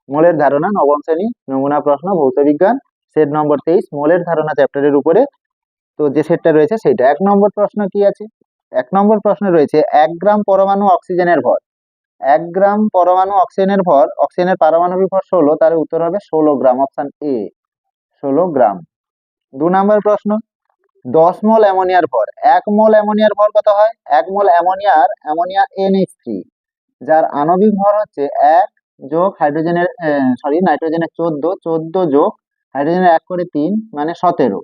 মোলের ধারণা, নবম শ্রেণী, নমুনা প্রশ্ন, ভৌত বিজ্ঞান, সেট নম্বর 23, মোলের ধারণা চ্যাপ্টারের উপরে। তো যে সেটটা রয়েছে সেটা 1 নম্বর প্রশ্ন কি আছে? 1 নম্বর প্রশ্নে রয়েছে 1 গ্রাম পরমাণু অক্সিজেনের ভর। 1 গ্রাম পরমাণু অক্সিজেনের ভর, অক্সিজেনের পারমাণবিক ভর 16, তার উত্তর হবে 16 গ্রাম, অপশন এ 16 গ্রাম। 2 নম্বর প্রশ্ন, 10 মোল অ্যামোনিয়ার ভর। 1 মোল অ্যামোনিয়ার ভর কত হয়? 1 মোল অ্যামোনিয়া NH3, যার আণবিক ভর হচ্ছে 1 যোগ হাইড্রোজেনের নাইট্রোজেনের 14 যোগ হাইড্রোজেনের 1 করে 3 মানে 17।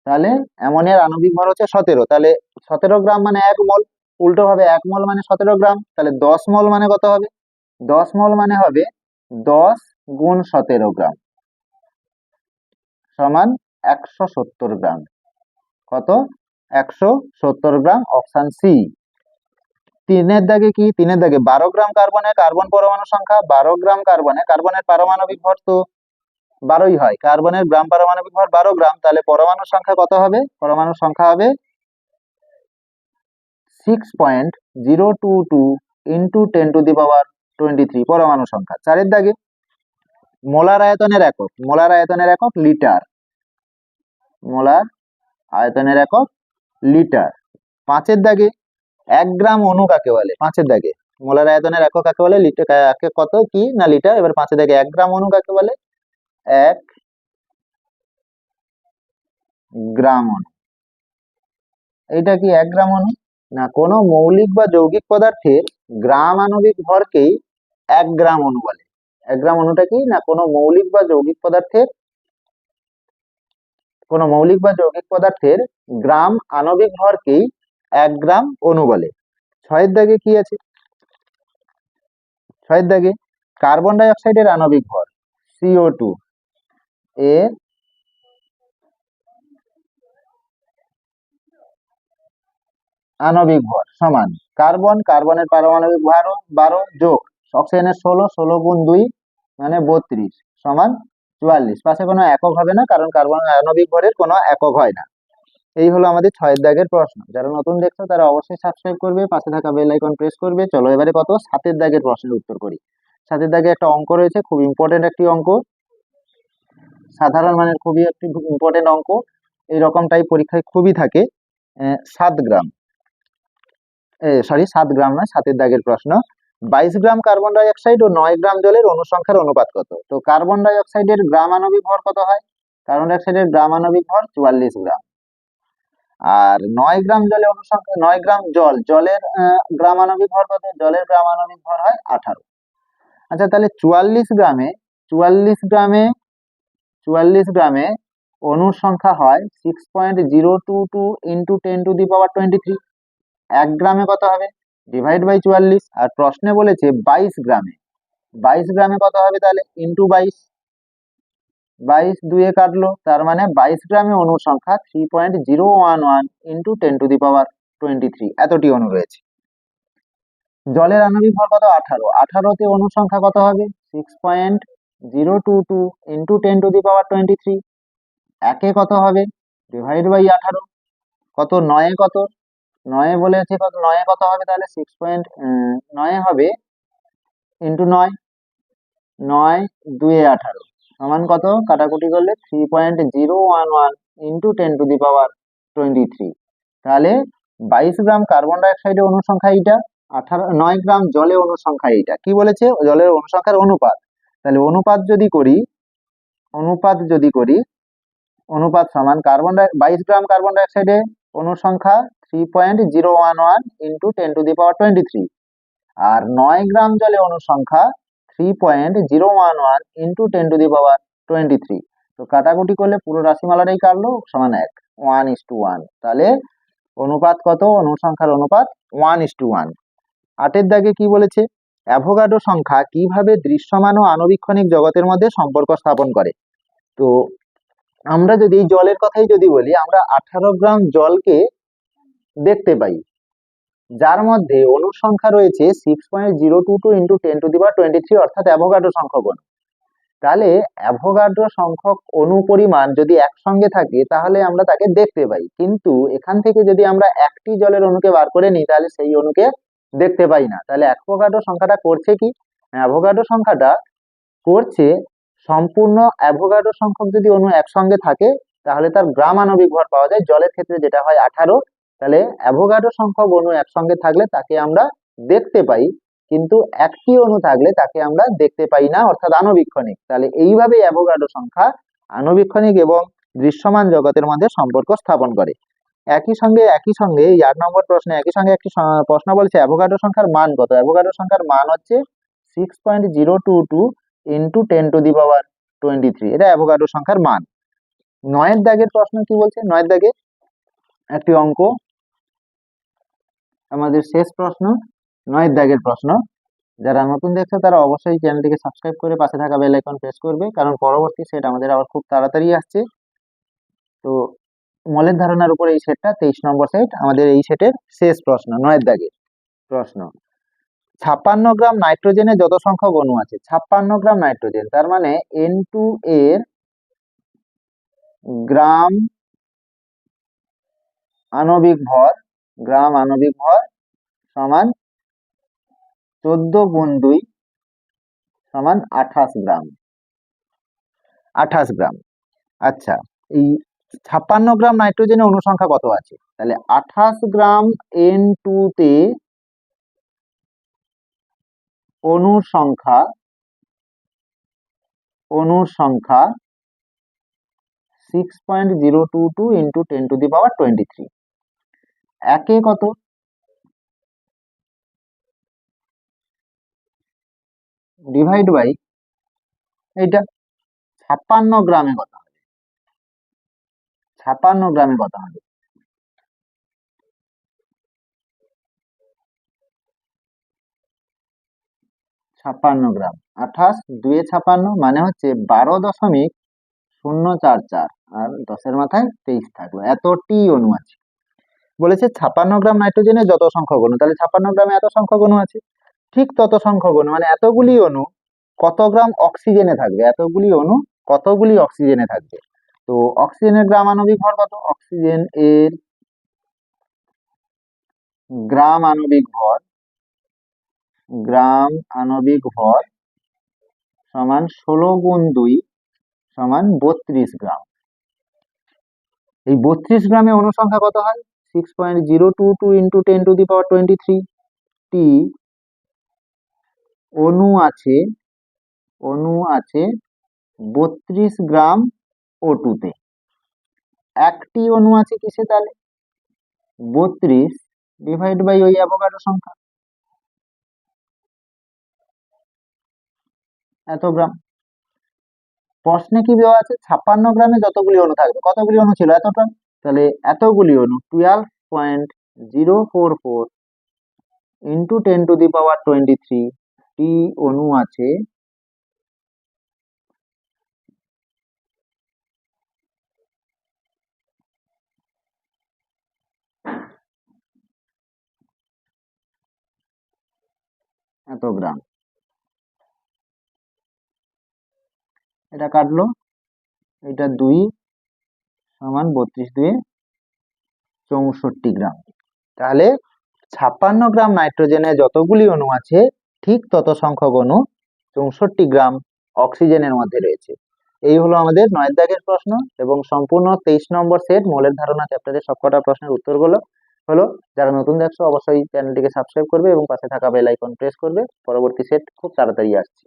তাহলে অ্যামোনিয়ার আণবিক ভর হচ্ছে 17, তাহলে 17 গ্রাম মানে 1 মোল। উল্টো ভাবে 1 মোল মানে 17 গ্রাম, তাহলে 10 মোল মানে কত হবে? 10 মোল মানে হবে 10 গুণ 17 গ্রাম সমান 170 গ্রাম। কত? 170 গ্রাম, অপশন সি। 3-এর দাগে কি? 3-এর দাগে 12 গ্রাম কার্বনে কার্বন পরমাণু সংখ্যা। 12 গ্রাম কার্বনে, কার্বনের পারমাণবিক ভর তো 12ই হয়, কার্বনের গ্রাম পারমাণবিক ভর 12 গ্রাম, তাহলে পরমাণুর সংখ্যা কত হবে? পরমাণুর সংখ্যা হবে 6.022 ইন্টু 10 টু দি পাওয়ার 23 পরমাণু সংখ্যা। 4-এর দাগে মোলার আয়তনের একক, মোলার আয়তনের একক লিটার, মোলার আয়তনের একক লিটার। 5-এর দাগে 1 গ্রাম অণু কাকে বলে? 5-এর দাগে মোলার আয়তনের একক কাকে বলে? লিটার। কত কি না লিটার। এবার 5-এর দাগে 1 গ্রাম অণু কাকে বলে? 1 গ্রাম অণু। এটা কি 1 গ্রাম অণু? না, কোন মৌলিক বা যৌগিক পদার্থের গ্রাম আণবিক ভরকেই 1 গ্রাম অণু বলে। 1 গ্রাম অণুটা কি না, কোন মৌলিক বা যৌগিক পদার্থের গ্রাম আণবিক ভরকেই 1 গ্রাম অণু বলে। 6-এর দাগে কি আছে? 6-এর দাগে কার্বন ডাই অক্সাইডের আণবিক ভর CO2 এর আণবিক ভর সমান কার্বনের পারমাণবিক ভর 12 যোগ অক্সিজেনের 16 গুণ 2 মানে 32 সমান 44। পাশে কোনো একক হবে না, কারণ কার্বন আণবিক ভরের কোনো একক হয় না। এই হলো আমাদের 6-এর দাগের প্রশ্ন। যারা নতুন দেখছো তারা অবশ্যই সাবস্ক্রাইব করবে, পাশে থাকা বেল আইকন প্রেস করবে। চলো এবারে 7-এর দাগের প্রশ্নের উত্তর করি। 7-এর দাগে একটা অঙ্ক রয়েছে, খুব ইম্পর্টেন্ট একটি অঙ্ক, সাধারণ মানের খুবই একটি ইম্পর্টেন্ট অঙ্ক। এই রকমটাই পরীক্ষায় খুবই থাকে। 7 গ্রাম 7 গ্রাম নয়, 7-এর দাগের প্রশ্ন। 22 গ্রাম কার্বন ডাই অক্সাইড ও 9 গ্রাম জলের অনুসংখ্যার অনুপাত কত? তো কার্বন ডাই অক্সাইডের গ্রাম আণবিক ভর কত হয়? কার্বন ডাই অক্সাইডের গ্রাম আণবিক ভর 44 গ্রাম। আর 9 গ্রাম জলে অনুসংখ্যা, 9 গ্রাম জলের গ্রাম আণবিক ভর কত? জলের গ্রাম আণবিক ভর হয় 18। আচ্ছা, তাহলে 44 গ্রামে অণুর সংখ্যা হয় 6.022 ইন্টু 10 টু দি পাওয়ার 23। 1 গ্রামে কত হবে? Divide by 44। আর প্রশ্নে বলেছে 22 গ্রামে, 22 গ্রামে কত হবে? তাহলে ইন্টু 22, 22 2-এ কাটলো, তার মানে 22 গ্রামে অণুর সংখ্যা 3.011 ইন্টু 10 টু দি পাওয়ার 23, এতটি অণু রয়েছে। জলের আণবিক ভর কত? 18, 18তে অণুর সংখ্যা কত হবে? 6.022 ইন্টু 10 টু দি পাওয়ার 23। 1-এ কত হবে? Divide by 18। কত? 9-এ কত? 9-এ বলেছে কত? 9-এ কত হবে? তাহলে 9-এ হবে ইন্টু 9, 9 2-এ 18 সমান কত? কাটাকুটি করলে 3.011 ইন্টু 10 টু দি পাওয়ার 23। তাহলে 22 গ্রাম কার্বন ডাই অক্সাইডের অণুর সংখ্যা এইটা, 9 গ্রাম জলে অণুর সংখ্যা এইটা। কি বলেছে? জলের অণু সংখ্যার অনুপাত। তাহলে অনুপাত অনুপাত সমান 22 গ্রাম কার্বন ডাই অক্সাইডে অণুর সংখ্যা 3.011 ইন্টু 10 টু দি পাওয়ার 23, আর 9 গ্রাম জলে অণুর সংখ্যা 3.011 ইন্টু 10 টু দি পাওয়ার 23। তো কাটাকুটি করলে পুরো রাশিমালাটাই কাটলো, সমান 1:1। তাহলে অনুপাত কত? অণুর সংখ্যার অনুপাত 1:1। 8-এর দাগে কি বলেছে? অ্যাভোগাড্রো সংখ্যা কিভাবে দৃশ্যমান ও আণুবীক্ষণিক জগতের মধ্যে সম্পর্ক স্থাপন করে? তো আমরা যদি এই জলের কথাই যদি বলি, আমরা 18 গ্রাম জলকে দেখতে পাই, যার মধ্যে অণুর সংখ্যা রয়েছে 6.022 ইন্টু 10 টু দি পাওয়ার 23, অর্থাৎ অ্যাভোগাড্রো সংখ্যক অণু। তাহলে অ্যাভোগাড্রো সংখ্যক অণু পরিমাণ যদি একসঙ্গে থাকে তাহলে আমরা তাকে দেখতে পাই, কিন্তু এখান থেকে যদি আমরা একটি জলের অণুকে বার করে নিই তাহলে সেই অণুকে দেখতে পাই না। তাহলে অ্যাভোগাড্রো সংখ্যাটা করছে কি? অ্যাভোগাড্রো সংখ্যাটা করছে, সম্পূর্ণ অ্যাভোগাড্রো সংখ্যক যদি অণু একসঙ্গে থাকে তাহলে তার গ্রাম আণবিক ভর পাওয়া যায়। জলের ক্ষেত্রে যেটা হয় 18, তাহলে অ্যাভোগাড্রো সংখ্যক অণু একসঙ্গে থাকলে তাকে আমরা দেখতে পাই, কিন্তু একটি অণু থাকলে তাকে আমরা দেখতে পাই না, অর্থাৎ আণুবীক্ষণিক। তাহলে এইভাবে অ্যাভোগাড্রো সংখ্যা আণুবীক্ষণিক এবং দৃশ্যমান জগতের মধ্যে সম্পর্ক স্থাপন করে। একই সঙ্গে এই 8 নম্বর প্রশ্নে একই সঙ্গে একটি প্রশ্ন বলছে অ্যাভোগাড্রো সংখ্যার মান কত। অ্যাভোগাড্রো সংখ্যার মান হচ্ছে 6.022 ইন্টু 10⁻23। এটা অ্যাভোগাড্রো সংখ্যার মান। 9 দাগের প্রশ্ন কি বলছে? 9 দাগে একটি অঙ্ক, আমাদের শেষ প্রশ্ন, 9 দাগের প্রশ্ন। যারা নতুন দেখছো তারা অবশ্যই চ্যানেলটিকে সাবস্ক্রাইব করে পাশে থাকা বেল আইকন প্রেস করবে, কারণ পরবর্তী সেট আমাদের আবার খুব তাড়াতাড়ি আসছে। তো মলের ধারণার উপর এই সেটটা 23 নম্বর সেট, আমাদের এই সেটের শেষ প্রশ্ন, 9 দাগের প্রশ্ন। 56 গ্রাম নাইট্রোজেনে যত সংখ্যক অণু আছে, 56 গ্রাম নাইট্রোজেন, তার মানে N2 এর গ্রাম আণবিক ভর সমান 14 গুণ 2 সমান 28 গ্রাম। 28 গ্রাম। আচ্ছা, এই 56 গ্রাম নাইট্রোজেনের অণু সংখ্যা কত আছে? তাহলে 28 গ্রাম N2 তে অণুর সংখ্যা 6.022 ইন্টু 10⁻23। একে কত? ডিভাইড বাই এইটা 56 গ্রামে কত হবে? 56 গ্রামে কত হবে? 56 গ্রাম, 28 2 56 মানে হচ্ছে 12.044, আর 10-এর মাথায় 23 থাকলো। এতটি অণু আছে। বলেছে 56 গ্রাম নাইট্রোজেনে যত সংখ্যক অণু, তাহলে 56 গ্রামে এত সংখ্যক অণু আছে। ঠিক তত সংখ্যক অণু মানে এতগুলি অণু কত গ্রাম অক্সিজেনে থাকবে? এতগুলি অণু কতগুলি অক্সিজেনে থাকবে? তো অক্সিজেনের গ্রাম আণবিক ভর কত? অক্সিজেন এর গ্রাম আণবিক ভর সমান 16 গুণ 2 সমান 32 গ্রাম। এই 32 গ্রামে অণু সংখ্যা কত হয়? 6.022 ইন্টু 10⁻23 টি অণু আছে 32 গ্রাম O2 তে। একটি অণু আছে কিসে? তাহলে 32 ডিভাইড বাই ওই অ্যাভোগাড্রো সংখ্যা, এত গ্রাম। প্রশ্নে কি দেওয়া আছে? 56 গ্রামে যতগুলি অণু থাকবে, কতগুলি অণু ছিল? এত গ্রাম। তাহলে এতগুলি অণু 12.044 ইন্টু 10⁻23 টি অণু আছে এত গ্রাম। এটা কাটলো, এটা 2 সমান 32 2 64 গ্রাম। তাহলে 56 গ্রাম নাইট্রোজেনে যতগুলি অণু আছে ঠিক তত সংখ্যক অণু 64 গ্রাম অক্সিজেনের মধ্যে রয়েছে। এই হলো আমাদের 9 দাগের প্রশ্ন এবং সম্পূর্ণ 23 নম্বর সেট মৌলের ধারণা চ্যাপ্টারের সবকটা প্রশ্নের উত্তরগুলো হলো। যারা নতুন দেখছো অবশ্যই চ্যানেলটিকে সাবস্ক্রাইব করবে এবং পাশে থাকা বেল আইকন প্রেস করবে। পরবর্তী সেট খুব তাড়াতাড়ি আসছে।